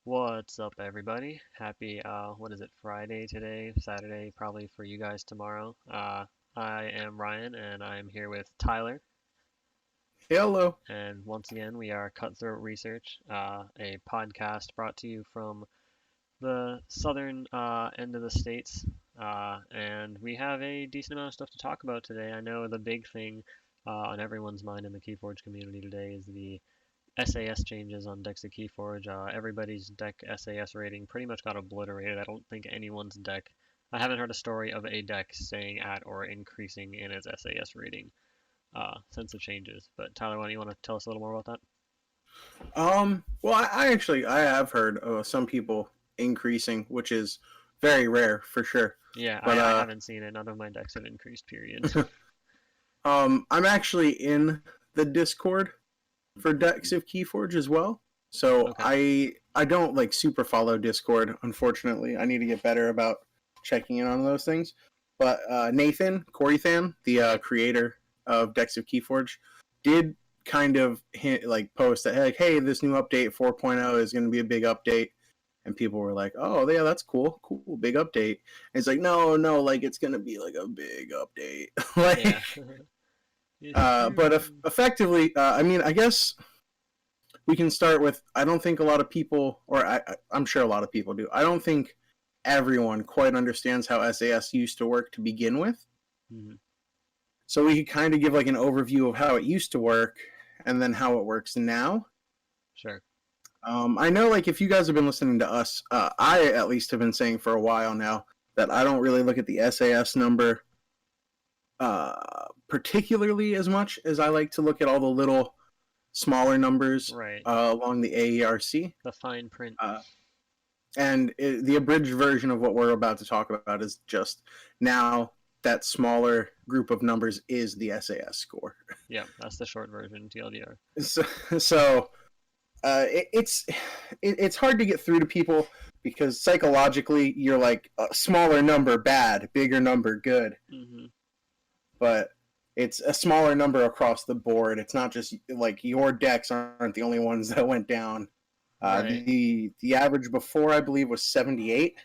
What's up, everybody? Happy, what is it, Friday today? Saturday, probably for you guys tomorrow. I am Ryan, and I'm here with Tyler. Hello. And once again, we are Cutthroat Research, a podcast brought to you from the southern end of the states. And we have a decent amount of stuff to talk about today. I know the big thing on everyone's mind in the Keyforge community today is the SAS changes on decks of Keyforge. Everybody's deck SAS rating pretty much got obliterated. I don't think anyone's deck. I haven't heard a story of a deck staying at or increasing in its SAS rating since the changes. But Tyler, why don't you want to tell us a little more about that? Well, I have heard some people increasing, which is very rare for sure. Yeah, But I haven't seen it. None of my decks have increased. Period. I'm actually in the Discord for decks of Keyforge as well. So Okay. I don't like super follow Discord. Unfortunately, I need to get better about checking in on those things. But Nathan Corythan, the Right. creator of decks of Keyforge, did kind of like post that like, hey, this new update 4.0 is going to be a big update, and people were like, oh yeah, that's cool, big update. And it's like, no, like it's going to be like a big update, Yeah. like. It's But huge. effectively, I mean, I guess we can start with. I don't think a lot of people, or I'm sure a lot of people do. I don't think everyone quite understands how SAS used to work to begin with. Mhm. So we could kind of give like an overview of how it used to work, and then how it works now. Sure. I know, like, if you guys have been listening to us, I at least have been saying for a while now that I don't really look at the SAS number particularly as much as I like to look at all the little smaller numbers Right. along the AERC. The fine print. Uh, the abridged version of what we're about to talk about is just now that smaller group of numbers is the SAS score. Yeah, that's the short version. TLDR. So, so it's hard to get through to people because psychologically you're like a smaller number bad, bigger number good, Mhm. but it's a smaller number across the board. It's not just like your decks aren't the only ones that went down. Right. The average before I believe was 78,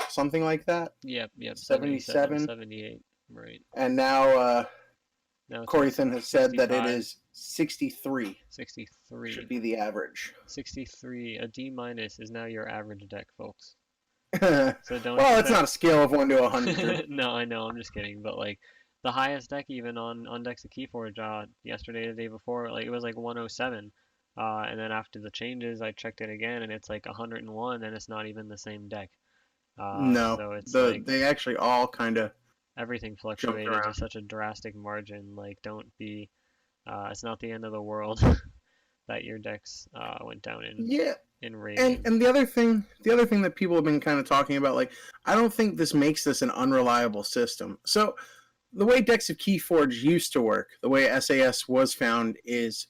something like that, Yep. 77, 77, 78. Right. and now Now it's at Corythan has said that it 65, is 63 should 63. be the average. 63. A D minus is now your average deck, folks. Well, So don't it's expect. not a scale of 1 to 100. No, I know. I'm just kidding. But like the highest deck even on decks of Keyforge yesterday, the day before, like it was like 107. And then after the changes, I checked it again, and it's like 101, and it's not even the same deck. No, So it's like they actually all kind of everything jumped fluctuated to around. such a drastic margin. Like, don't be. It's not the end of the world that your decks went down Yeah, in and rating. the other thing that people have been kind of talking about, like, I don't think this an unreliable system. So the way decks of Keyforge used to work, the way SAS was found, is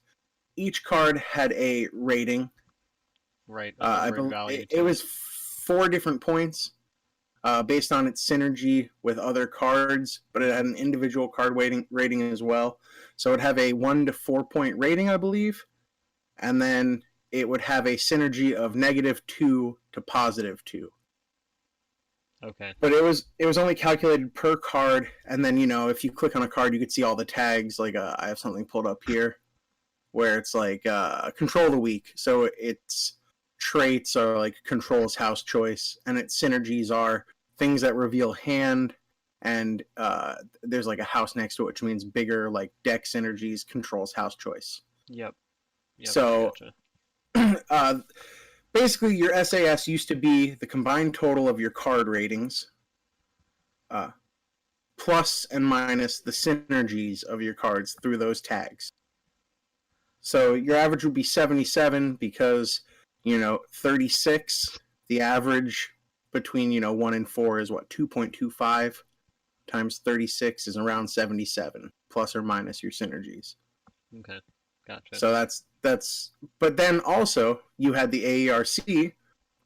each card had a rating. Right, a numbering value It to was it. 4 different points based on its synergy with other cards, but it had Hmm. an individual card rating as well. So it'd have a 1 to 4 point rating, I believe, and then it would have a synergy of -2 to +2. Okay. But it was only calculated per card, and then if you click on a card, you could see all the tags. Like I have something pulled up here where it's like control the weak. So its traits are like controls house choice, and its synergies are things that reveal hand, and there's like a house next to it, which means bigger like deck synergies controls house choice. Yep. Yep. I So gotcha. uh, basically, your SAS used to be the combined total of your card ratings, uh, plus and minus the synergies of your cards through those tags. So your average would be 77 because, 36, the average between, 1 and 4 is what, 2.25 times 36 is around 77, plus or minus your synergies. Okay. Gotcha. So but then also you had the AERC,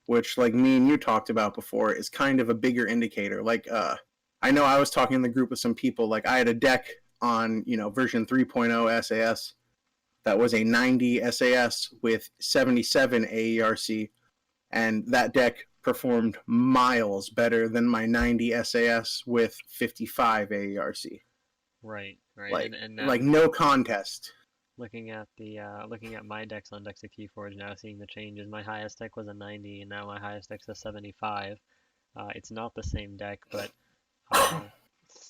which like me and you talked about before, is kind of a bigger indicator. Like, I know I was talking in the group with some people, like I had a deck on, version 3.0 SAS that was a 90 SAS with 77 AERC, and that deck performed miles better than my 90 SAS with 55 AERC. Right, right. And Like now no contest. looking at my decks on decks of Keyforge now, seeing the changes. My highest deck was a 90, and now my highest deck's a 75. It's not the same deck, but uh,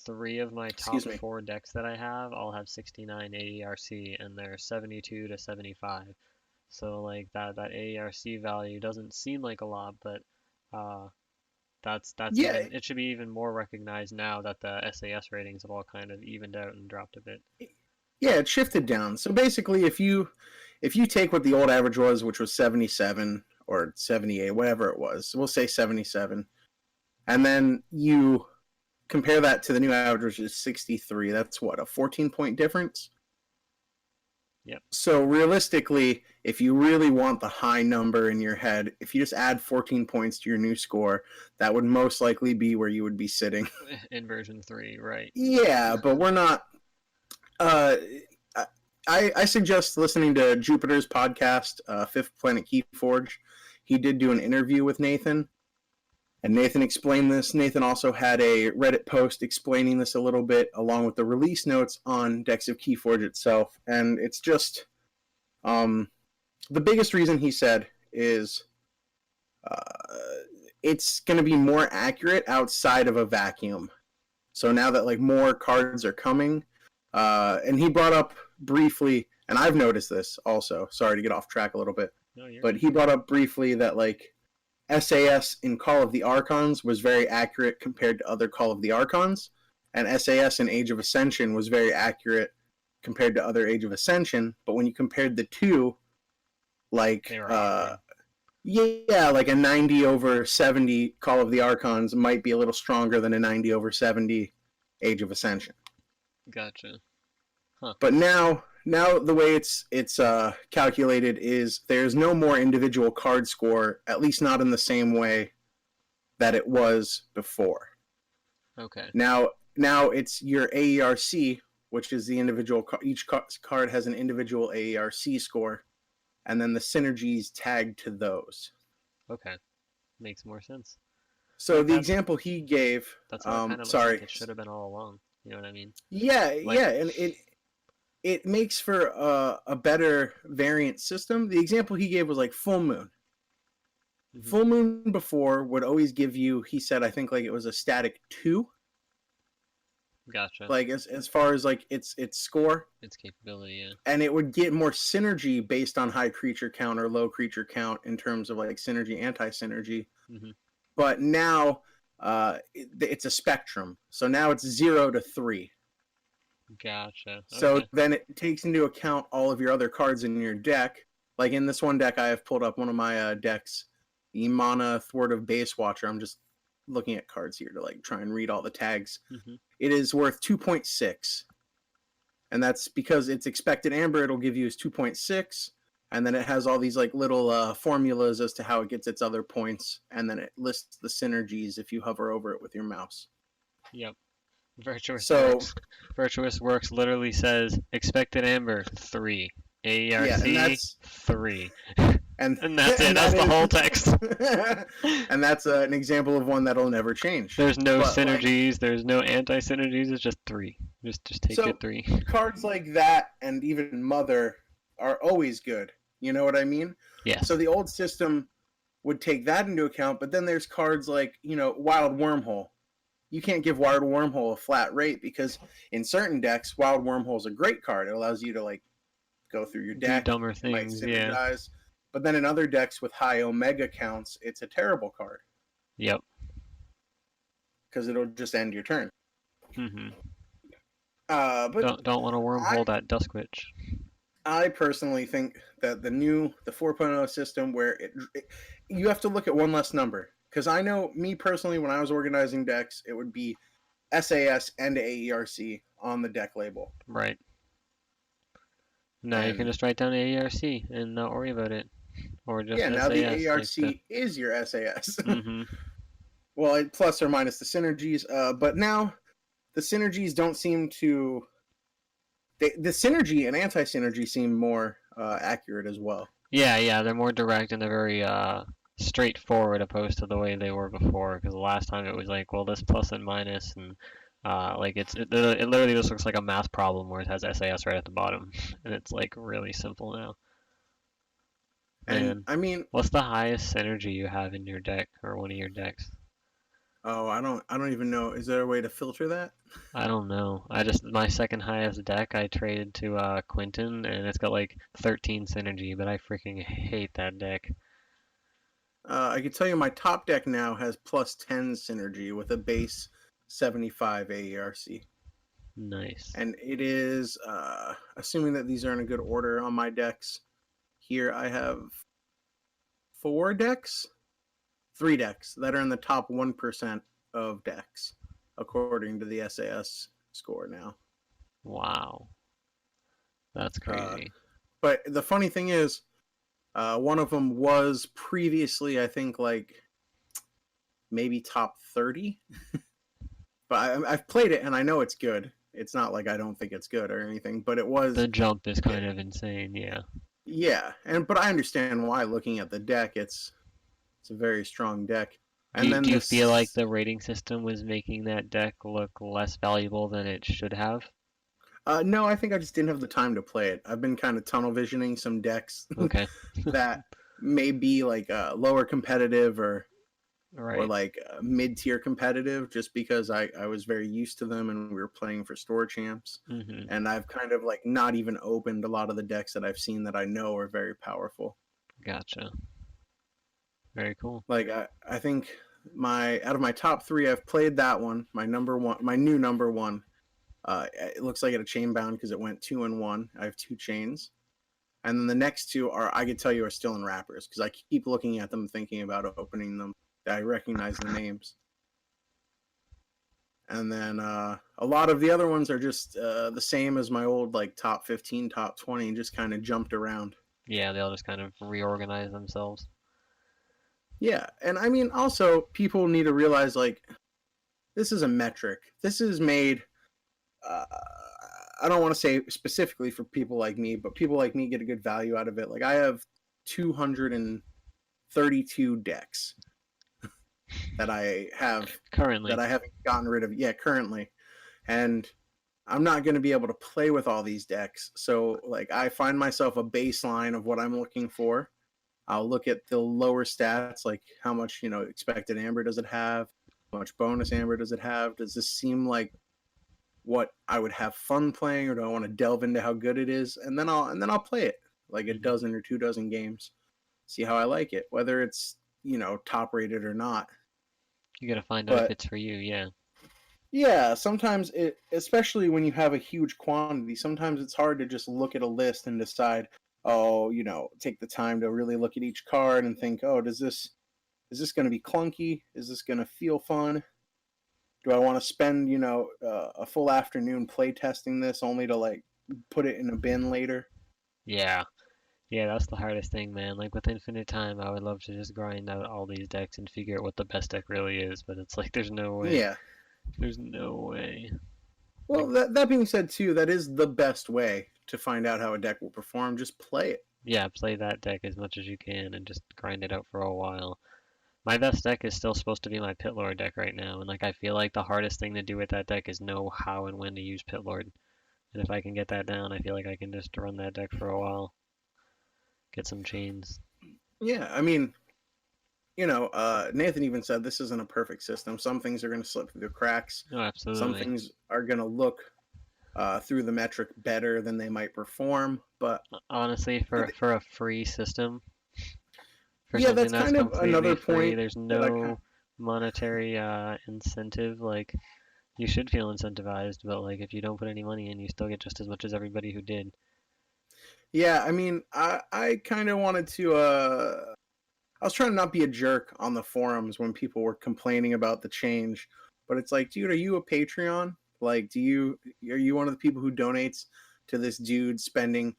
three of my Excuse top me. four decks that I have all have 69 AERC, and they're 72 to 75. So like that AERC value doesn't seem like a lot, but uh, that's Yeah, even it should be even more recognized now that the SAS ratings have all kind of evened out and dropped a bit. yeah, it shifted down. So basically, if you take what the old average was, which was 77 or 78, whatever it was, we'll say 77, and then you compare that to the new average, which is 63. That's what, a 14-point difference? Yep. So realistically, if you really want the high number in your head, if you just add 14 points to your new score, that would most likely be where you would be sitting. In version 3, right. Yeah, but we're not. Uh, I suggest listening to Jupiter's podcast, Fifth Planet Keyforge. He did do an interview with Nathan, and Nathan explained this. Nathan also had a Reddit post explaining this a little bit, along with the release notes on Decks of Keyforge itself. And it's just the biggest reason he said is it's going to be more accurate outside of a vacuum. So now that like more cards are coming, and he brought up briefly, and I've noticed this also. Sorry to get off track a little bit, No, you're but good. he brought up briefly that like SAS in Call of the Archons was very accurate compared to other Call of the Archons, and SAS in Age of Ascension was very accurate compared to other Age of Ascension. But when you compared the two, like They were off. yeah, like a 90 over 70 Call of the Archons might be a little stronger than a 90 over 70 Age of Ascension. Gotcha. Huh. But now the way it's calculated is there's no more individual card score, at least not in the same way that it was before. Okay. Now it's your AERC, which is the individual. Each card has an individual AERC score, and then the synergies tagged to those. Okay. Makes more sense. So Like the example he gave, that's what it kind of looks sorry, like it should have been all along. You know what I mean? yeah, Like, yeah, and it makes for a better variant system. The example he gave was like full moon. mhm. Full moon before would always give you, he said, I think like it was a static 2, Gotcha. like as far as like its score, Its capability, yeah. and it would get more synergy based on high creature count or low creature count in terms of like synergy, anti-synergy. Mhm. But now it's a spectrum. So now it's 0 to 3. Gotcha. So Okay. then it takes into account all of your other cards in your deck. Like in this one deck, I have pulled up one of my decks, the Mana Thwart of Base Watcher. I'm just looking at cards here to like try and read all the tags. Mhm. It is worth 2.6. And that's because its expected amber it'll give you is 2.6. And then it has all these like little formulas as to how it gets its other points. And then it lists the synergies if you hover over it with your mouse. Yep. Virtuous So Works. Virtuous Works literally says expected amber 3, yeah, and AERC 3, and and that's it. and That's the that whole is, text. and that's an example of one that'll never change. There's no But like, synergies. There's no anti-synergies. It's just 3. Just take so it 3. cards like that and even Mother are always good. You know what I mean? Yes. So the old system would take that into account, but then there's cards like, Wild Wormhole. You can't give Wild Wormhole a flat rate because in certain decks, Wild Wormhole is a great card. It allows you to like go through your Do deck. dumber It might things. Yeah. synergize. But then in other decks with high Omega counts, it's a terrible card Yep. because it'll just end your turn. Mhm. But Don't want to wormhole that Duskwitch. I personally think that the 4.0 system where you have to look at one less number. Because I know, me personally, when I was organizing decks, it would be SAS and AERC on the deck label. Right. Now you can And just write down AERC and not worry about it. Or just yeah, now the SAS. AERC is your SAS. Mhm. Well, plus or minus the synergies. But now the synergies don't seem to. The synergy and anti-synergy seem more accurate as well. Yeah, they're more direct and they're very straightforward opposed to the way they were before. Because the last time it was like, well, this plus and minus, and like it literally just looks like a math problem where it has SAS right at the bottom, and it's like really simple now. And Man, I mean, what's the highest synergy you have in your deck or one of your decks? oh, I don't even know. Is there a way to filter that? I don't know. I just my second highest deck I traded to Quentin and it's got like 13 synergy, but I freaking hate that deck. I can tell you my top deck now has plus 10 synergy with a base 75 AERC. Nice. And it is, assuming that these are in a good order on my decks, here I have four decks, three decks that are in the top 1% of decks, according to the SAS score now. Wow. That's Uh, crazy. but the funny thing is, one of them was previously, I think, like maybe top 30. But I've played it and I know it's good. It's not like I don't think it's good or anything, but it was, The jump is kind of insane, yeah. yeah. And but I understand why. Looking at the deck, it's a very strong deck. Do And you, then do you feel like this, the rating system was making that deck look less valuable than it should have? no, I think I just didn't have the time to play it. I've been kind of tunnel visioning some decks Okay. that may be like lower competitive or Right. like mid tier competitive, just because I was very used to them and we were playing for store champs. Mm-hmm. And I've kind of like not even opened a lot of the decks that I've seen that I know are very powerful. Gotcha. Very cool. Like I think my out of my top three, I've played that one. My number one, my new number one. It looks like it a chain bound because it went 2-1. I have two chains, and then the next two are I could tell you are still in wrappers because I keep looking at them, thinking about opening them. I recognize the names, and then a lot of the other ones are just the same as my old like top 15, top 20, just kind of jumped around. Yeah, they'll just kind of reorganize themselves. Yeah, and I mean also people need to realize like this is a metric. This is made. Uh, I don't want to say specifically for people like me, but people like me get a good value out of it. Like I have 232 decks that I have that Currently. I haven't gotten rid of yet currently, and I'm not going to be able to play with all these decks. So like I find myself a baseline of what I'm looking for. I'll look at the lower stats, like how much expected amber does it have, how much bonus amber does it have. Does this seem like what I would have fun playing, or do I want to delve into how good it is? And then I'll play it like a Hmm. dozen or 2 dozen games, see how I like it, whether it's top rated or not. You gotta find out if But it's for you, yeah. yeah, sometimes especially when you have a huge quantity, sometimes it's hard to just look at a list and decide, oh, take the time to really look at each card and think, oh, is this going to be clunky? Is this going to feel fun? Do I want to spend a full afternoon play testing this only to like put it in a bin later? Yeah. Yeah, that's the hardest thing, man. Like with infinite time, I would love to just grind out all these decks and figure out what the best deck really is, but it's like there's no way. Yeah. There's no way. Well, Like, that being said, too, that is the best way to find out how a deck will perform. Just play it. yeah, play that deck as much as you can and just grind it out for a while. My best deck is still supposed to be my Pit Lord deck right now, and like I feel like the hardest thing to do with that deck is know how and when to use Pit Lord. And if I can get that down, I feel like I can just run that deck for a while, get some chains. Yeah, I mean, Nathan even said this isn't a perfect system. Some things are going to slip through the cracks. Oh, Some absolutely. things are going to look through the metric better than they might perform. But Honestly, for a free system, for yeah, something that's that's kind of completely another free, point there's that no monetary incentive. Like you should feel incentivized, but like if you don't put any money in, you still get just as much as everybody who did. yeah, I mean, I kind of wanted to. I was trying to not be a jerk on the forums when people were complaining about the change, but it's like, dude, are you a Patreon? Like, are you one of the people who donates to this dude spending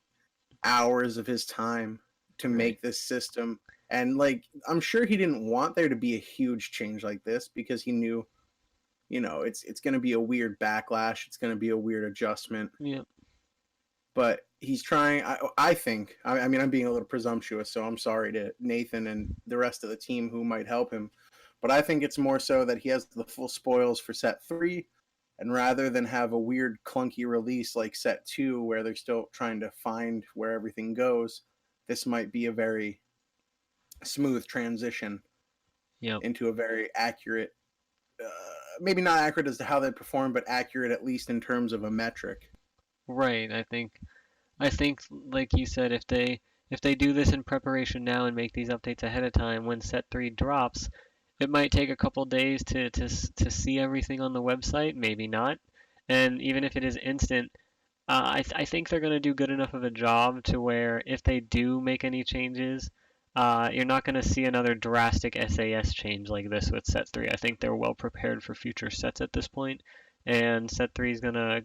hours of his time to Right. make this system? And like, I'm sure he didn't want there to be a huge change like this because he knew, it's going to be a weird backlash. It's going to be a weird adjustment. Yeah. but he's trying. I think. I mean, I'm being a little presumptuous, so I'm sorry to Nathan and the rest of the team who might help him. But I think it's more so that he has the full spoils for set three, and rather than have a weird clunky release like set two where they're still trying to find where everything goes, this might be a very smooth transition Yep. into a very accurate, uh, maybe not accurate as to how they perform, but accurate at least in terms of a metric. Right. I think like you said, if they do this in preparation now and make these updates ahead of time, when set three drops, it might take a couple days to see everything on the website, maybe not. And even if it is instant, I think they're going to do good enough of a job to where if they do make any changes, you're not going to see another drastic SAS change like this with set three. I think they're well prepared for future sets at this point, and set three is gonna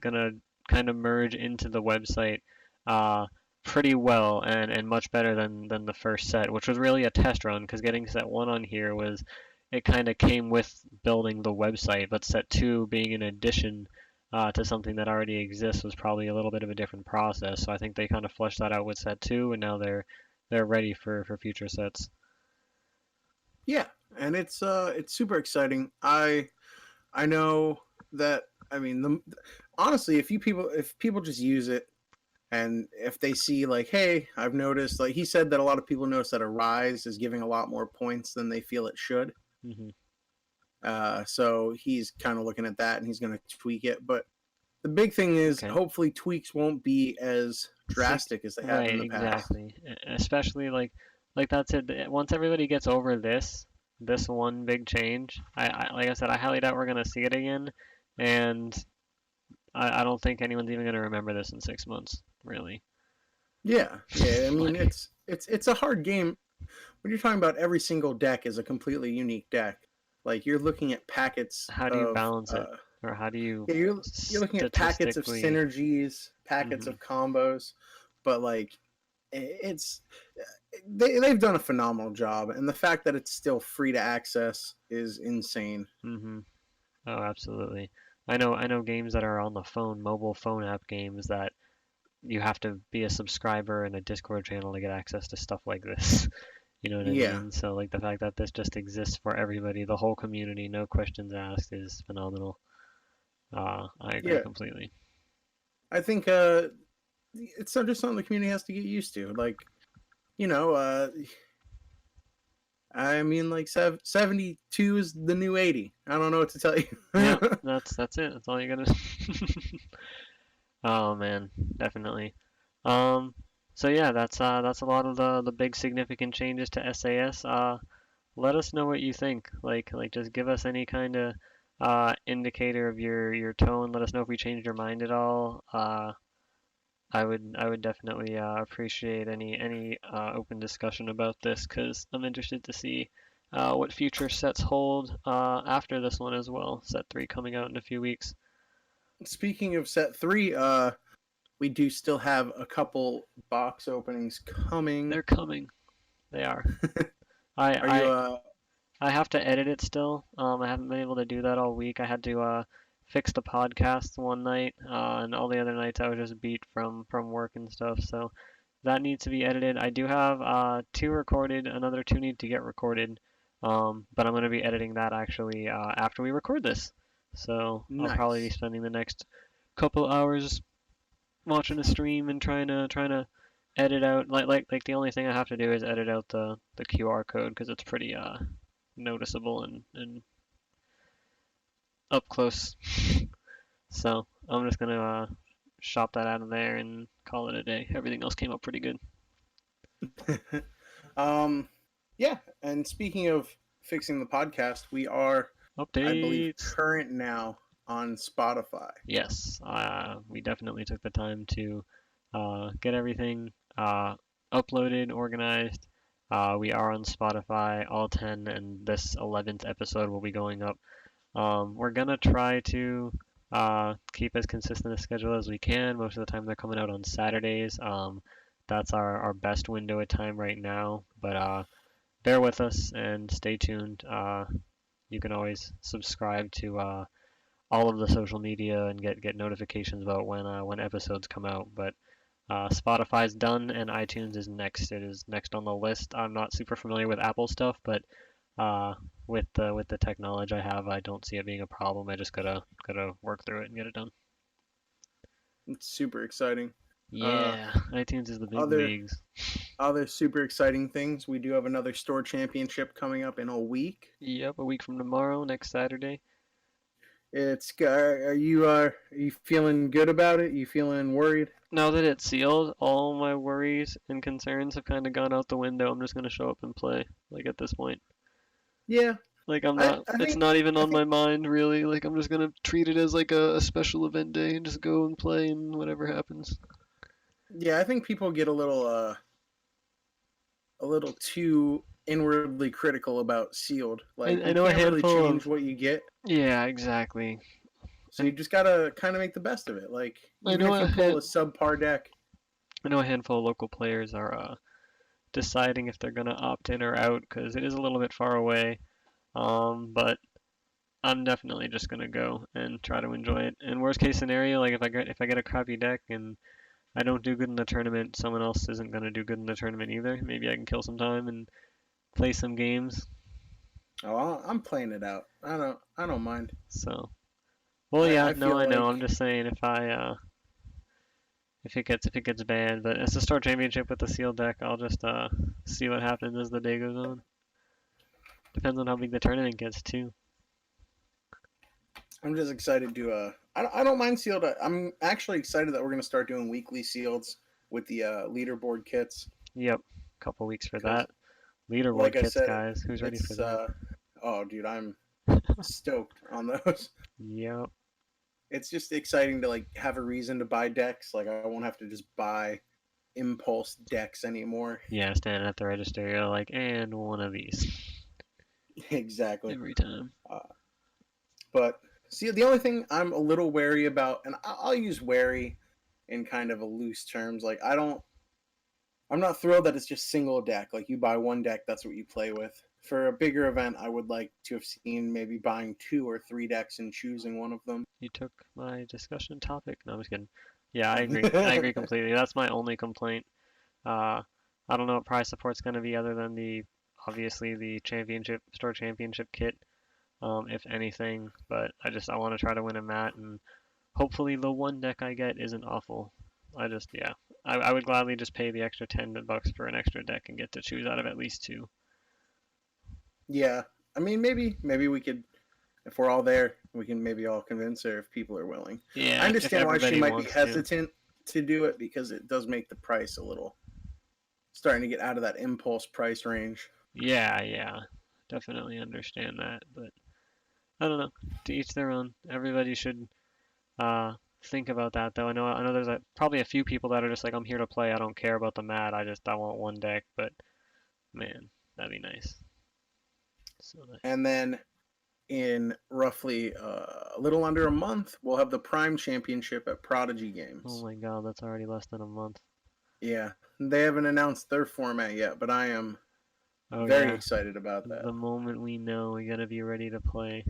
kind of merge into the website uh, pretty well and much better than the first set, which was really a test run because getting set one on here was it kind of came with building the website, but set two being an addition to something that already exists was probably a little bit of a different process. So I think they kind of fleshed that out with set two, and now they're ready for future sets. Yeah, and it's super exciting. I know that I mean the honestly if people just use it and if they see like hey I've noticed like he said that a lot of people notice that a rise is giving a lot more points than they feel it should. Hmm. So he's kind of looking at that and he's going to tweak it. But the big thing is Okay. hopefully tweaks won't be as drastic as they have in Right, the past. exactly. Especially like that's it. Once everybody gets over this one big change, I like I said, I highly doubt we're gonna see it again, and I don't think anyone's even gonna remember this in 6 months, really. Yeah, yeah. I mean Like, it's a hard game when you're talking about every single deck is a completely unique deck. Like you're looking at packets how do you of balance it, or how do you yeah, you're looking at packets of statistically? synergies, packets Hmm. of combos, but like it's they've done a phenomenal job, and the fact that it's still free to access is insane. Hmm. Oh, absolutely. I know games that are on the phone, mobile phone app games that you have to be a subscriber and a Discord channel to get access to stuff like this. You know what I Yeah, mean? So like the fact that this just exists for everybody, the whole community, no questions asked, is phenomenal. I agree yeah. completely. I think it's just something the community has to get used to. Like you know, I mean, like 72 is the new 80. I don't know what to tell Yeah, you. that's it. That's all you gotta. Oh man, definitely. Um, so yeah, that's a lot of the big significant changes to SAS. Let us know what you think. Like just give us any kind of indicator of your tone. Let us know if we changed your mind at all. I would definitely appreciate any open discussion about this because I'm interested to see what future sets hold after this one as well. Set three coming out in a few weeks. Speaking of set three, we do still have a couple box openings coming. They're coming. They are. I Are you I I have to edit it still. I haven't been able to do that all week. I had to fix the podcast one night, and all the other nights I was just beat from work and stuff. So that needs to be edited. I do have two recorded. Another two need to get recorded. But I'm gonna be editing that actually after we record this. So I'll probably be nice? spending the next couple hours watching a stream and trying to edit out like the only thing I have to do is edit out the QR code because it's pretty noticeable and up close. So I'm just gonna shop that out of there and call it a day. Everything else came up pretty good. um, yeah. And speaking of fixing the podcast, we are, I believe, Updates. current now on Spotify. Yes, we definitely took the time to get everything uploaded, organized. We are on Spotify, all 10, and this 11th episode will be going up. We're gonna try to keep as consistent a schedule as we can. Most of the time they're coming out on Saturdays. That's our best window of time right now. But bear with us and stay tuned. You can always subscribe to all of the social media and get notifications about when episodes come out. But Spotify's done, and iTunes is next. It is next on the list. I'm not super familiar with Apple stuff, but uh, with the technology I have, I don't see it being a problem. I just gotta work through it and get it done. It's super exciting. Uh, Yeah, iTunes is the big other leagues. other super exciting things. We do have another store championship coming up in a week. Yep, a week from tomorrow, next Saturday. Are you feeling good about it? You feeling worried? Now that it's sealed, all my worries and concerns have kind of gone out the window. I'm just gonna show up and play. Like at this point, Yeah, like I'm I not. I It's think not even I on think my mind really. Like I'm just gonna treat it as like a special event day and just go and play and whatever happens. yeah, I think people get a little too inwardly critical about sealed. Like I you know a can't really handful change of. what you get, Yeah, exactly. so you And just gotta kind of make the best of it. Like I even know if a you pull hand. a subpar deck, I know a handful of local players are deciding if they're gonna opt in or out because it is a little bit far away. But I'm definitely just gonna go and try to enjoy it. And worst case scenario, like if I get a crappy deck and I don't do good in the tournament, someone else isn't gonna do good in the tournament either. Maybe I can kill some time and play some games. I'm playing it out. I don't mind. So, well, yeah, I no, feel I know. I'm like just saying if it gets bad, but it's a Star Championship with the sealed deck. I'll just see what happens as the day goes on. Depends on how big the tournament gets too. I'm just excited to. I don't mind sealed. I'm actually excited that we're gonna start doing weekly sealeds with the leaderboard kits Yep, couple weeks for because, that. Leaderboard like I kits, said, guys. Who's ready for it's that? oh dude, I'm stoked on those. Yep. It's just exciting to like have a reason to buy decks. Like I won't have to just buy impulse decks anymore. Yeah, standing at the register, you're like, and one of these Exactly. every time. Uh, but see, the only thing I'm a little wary about, and I'll use wary in kind of a loose terms. Like I'm not thrilled that it's just single deck. Like you buy one deck, that's what you play with. For a bigger event, I would like to have seen maybe buying two or three decks and choosing one of them. You took my discussion topic. No, I'm just kidding. Yeah, I agree. I agree completely. That's my only complaint. Uh, I don't know what prize support's going to be other than obviously the championship, store championship kit, if anything. But I want to try to win a mat, and hopefully the one deck I get isn't awful. Yeah, I would gladly just pay the extra $10 for an extra deck and get to choose out of at least two. Yeah, I mean maybe we could, if we're all there, we can maybe all convince her if people are willing. I Yeah, if understand why she everybody might be wants to. hesitant to do it because it does make the price a little starting to get out of that impulse price range. Yeah, yeah, definitely understand that, but I don't know. To each their own. Everybody should uh think about that though. I know there's probably a few people that are just like I'm here to play. I don't care about the mat. I want one deck, but man, that'd be nice. So nice. And then in roughly a little under a month, we'll have the Prime Championship at Prodigy Oh Games. my God, that's already less than a month. Yeah, they haven't announced their format yet, but I am Oh very yeah. excited about that. The moment we know, we gotta be ready to play.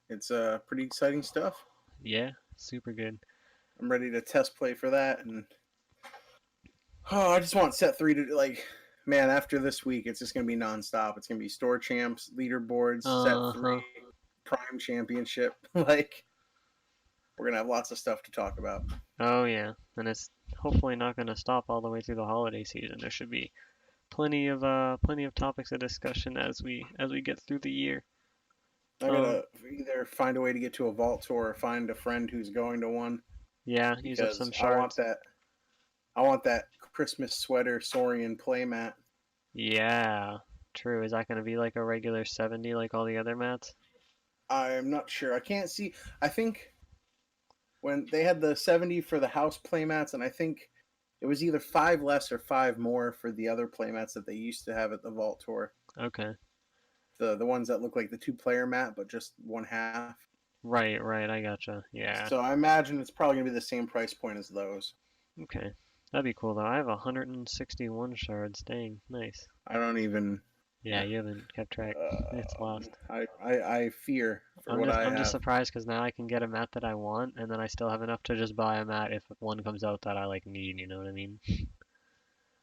It's pretty exciting stuff. Yeah, super good. I'm ready to test play for that, and oh, I just want set three to like. Man, after this week, it's just gonna be nonstop. It's gonna be store champs, leaderboards, set Uh-huh. three, Prime Championship. Like we're gonna have lots of stuff to talk about. Oh yeah. And it's hopefully not gonna stop all the way through the holiday season. There should be plenty of topics of discussion as we get through the year. I Um gotta either find a way to get to a vault tour or find a friend who's going to one yeah, use up because some shards. I want that Christmas sweater Saurian playmat. Yeah, true. Is that gonna be like a regular 70 like all the other mats? I'm not sure. I can't see. I think when they had the 70 for the house playmats, and I think it was either five less or five more for the other playmats that they used to have at the vault tour. Okay. The ones that look like the two-player mat, but just one half. Right, right, I gotcha. Yeah. So I imagine it's probably gonna be the same price point as those. Okay. That'd be cool though. I have 161 shards. Dang, nice. I don't even. Yeah, you haven't kept track. It's lost. I fear for what I I'm just have. surprised because now I can get a mat that I want, and then I still have enough to just buy a mat if one comes out that I like need. You know what I mean?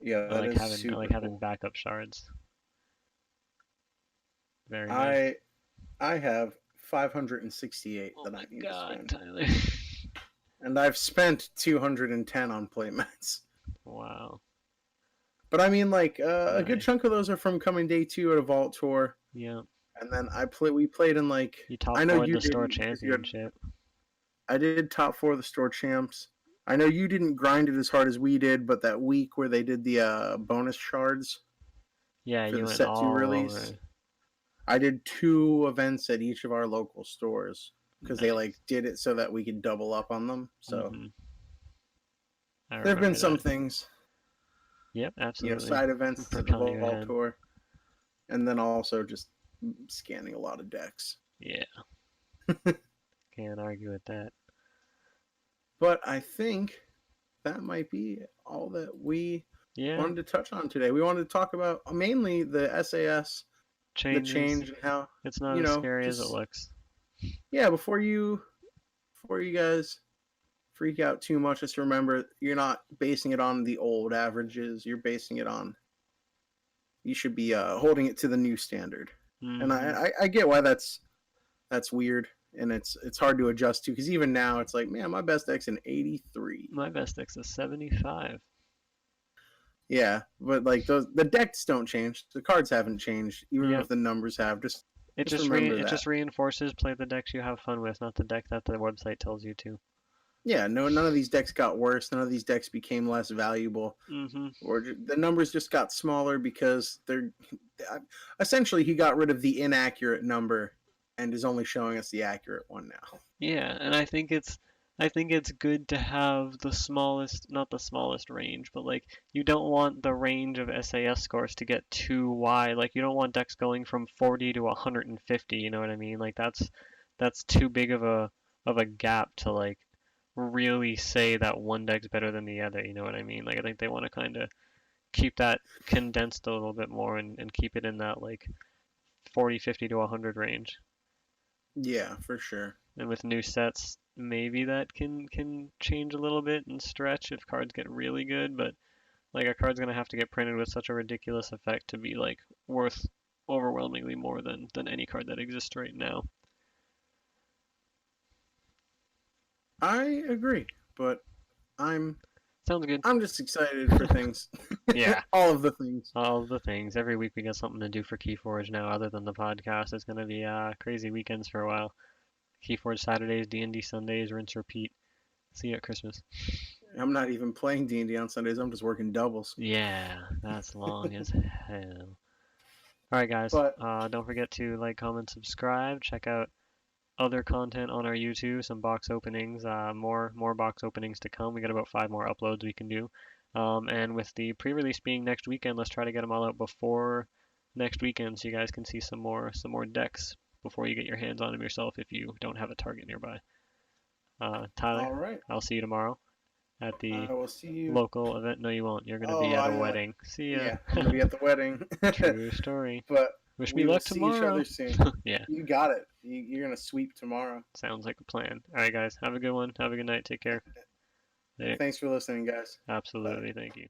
Yeah, that is I like super having cool. backup shards. Very nice. I I have 568 Oh that my I need to God, spend, Tyler. and I've spent 210 on playmats. Wow. But I mean, like a good Nice. chunk of those are from coming day two at a vault tour, Yeah. and then we played in like You top I know four in you the store didn't because you had championship. I did top four of the store champs. I know you didn't grind it as hard as we did, but that week where they did the bonus shards Yeah, for you the went set two all release, over. I did two events at each of our local stores because they like Nice. did it so that we could double up on them. So Mhm. I there have been remember some that. things, Yep, absolutely. side events For to the ton you vault ahead. tour, and then also just scanning a lot of decks. Yeah, can't argue with that. But I think that might be all that we Yeah, wanted to touch on today. We wanted to talk about mainly the SAS, the changes. change, and how, It's not as scary as it just looks. yeah. Before you guys freak out too much, just remember you're not basing it on the old averages. You're basing it on you should be holding it to the new standard. And Mhm. I get why that's weird and it's hard to adjust to because even now it's like man, my best deck's an 83. My best X is 75. Yeah, but like the decks don't change. The cards haven't changed, even Yep. if the numbers have. Just remember It that. just reinforces play the decks you have fun with, not the deck that the website tells you to. Yeah, no, none of these decks got worse. None of these decks became less valuable, Mhm. or the numbers just got smaller because they're essentially he got rid of the inaccurate number and is only showing us the accurate one now. Yeah, and I think it's good to have the smallest, not the smallest range, but like you don't want the range of SAS scores to get too wide. Like you don't want decks going from 40 to 150, you know what I mean? Like that's too big of a gap to like really say that one deck's better than the other, you know what I mean? Like I think they want to kind of keep that condensed a little bit more and keep it in that like 40, 50 to 100 range. Yeah, for sure. And with new sets, maybe that can change a little bit and stretch if cards get really good, but like a card's gonna have to get printed with such a ridiculous effect to be like worth overwhelmingly more than any card that exists right now. I agree, but I'm Sounds good. I'm just excited for things, Yeah. all of the things. All the things. Every week we got something to do for Keyforge now other than the podcast. It's gonna be crazy weekends for a while. Keyforge Saturdays, D&D Sundays, rinse repeat. See you at Christmas. I'm not even playing D&D on Sundays. I'm just working doubles. Yeah, that's long as hell. All right, guys. But Don't forget to like, comment, subscribe. Check out other content on our YouTube. Some box openings. More box openings to come. We got about 5 more uploads we can do. And with the pre-release being next weekend, let's try to get them all out before next weekend, so you guys can see some more decks before you get your hands on them yourself if you don't have a target nearby. Tyler, all right, I'll see you tomorrow at the I will see you. local event. No, you won't. You're gonna Oh, be at a wedding. See ya. yeah, I'm gonna be at the wedding. True story. But Wish me we will luck see each tomorrow. other soon. Yeah, You got it. You're gonna sweep tomorrow. sounds like a plan. All right, guys. Have a good one. Have a good night. Take care. Later. Thanks for listening, guys. Bye. Absolutely. Thank you.